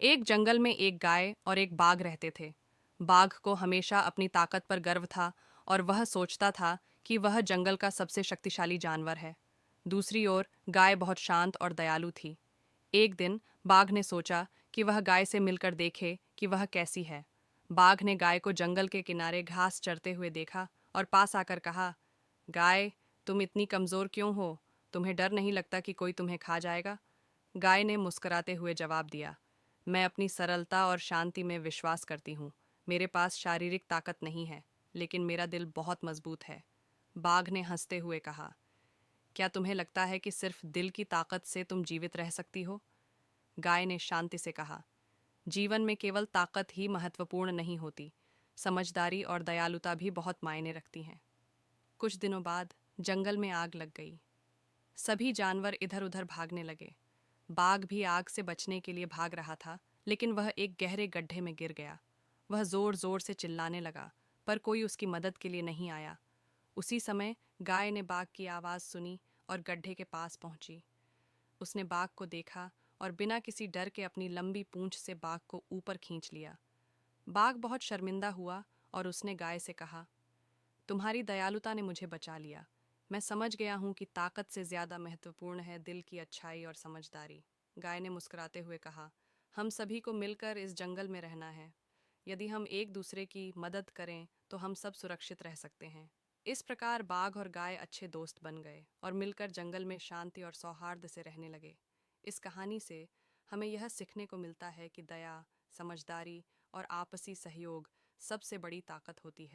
एक जंगल में एक गाय और एक बाघ रहते थे। बाघ को हमेशा अपनी ताकत पर गर्व था और वह सोचता था कि वह जंगल का सबसे शक्तिशाली जानवर है। दूसरी ओर गाय बहुत शांत और दयालु थी। एक दिन बाघ ने सोचा कि वह गाय से मिलकर देखे कि वह कैसी है। बाघ ने गाय को जंगल के किनारे घास चरते हुए देखा और पास आकर कहा, गाय, तुम इतनी कमजोर क्यों हो? तुम्हें डर नहीं लगता कि कोई तुम्हें खा जाएगा? गाय ने मुस्कुराते हुए जवाब दिया, मैं अपनी सरलता और शांति में विश्वास करती हूँ। मेरे पास शारीरिक ताकत नहीं है, लेकिन मेरा दिल बहुत मजबूत है। बाघ ने हंसते हुए कहा, क्या तुम्हें लगता है कि सिर्फ दिल की ताकत से तुम जीवित रह सकती हो? गाय ने शांति से कहा, जीवन में केवल ताकत ही महत्वपूर्ण नहीं होती, समझदारी और दयालुता भी बहुत मायने रखती हैं। कुछ दिनों बाद जंगल में आग लग गई। सभी जानवर इधर उधर भागने लगे। बाघ भी आग से बचने के लिए भाग रहा था, लेकिन वह एक गहरे गड्ढे में गिर गया। वह जोर जोर से चिल्लाने लगा, पर कोई उसकी मदद के लिए नहीं आया। उसी समय गाय ने बाघ की आवाज़ सुनी और गड्ढे के पास पहुंची। उसने बाघ को देखा और बिना किसी डर के अपनी लंबी पूंछ से बाघ को ऊपर खींच लिया। बाघ बहुत शर्मिंदा हुआ और उसने गाय से कहा, तुम्हारी दयालुता ने मुझे बचा लिया। मैं समझ गया हूँ कि ताकत से ज्यादा महत्वपूर्ण है दिल की अच्छाई और समझदारी। गाय ने मुस्कुराते हुए कहा, हम सभी को मिलकर इस जंगल में रहना है। यदि हम एक दूसरे की मदद करें तो हम सब सुरक्षित रह सकते हैं। इस प्रकार बाघ और गाय अच्छे दोस्त बन गए और मिलकर जंगल में शांति और सौहार्द से रहने लगे। इस कहानी से हमें यह सीखने को मिलता है कि दया, समझदारी और आपसी सहयोग सबसे बड़ी ताकत होती है।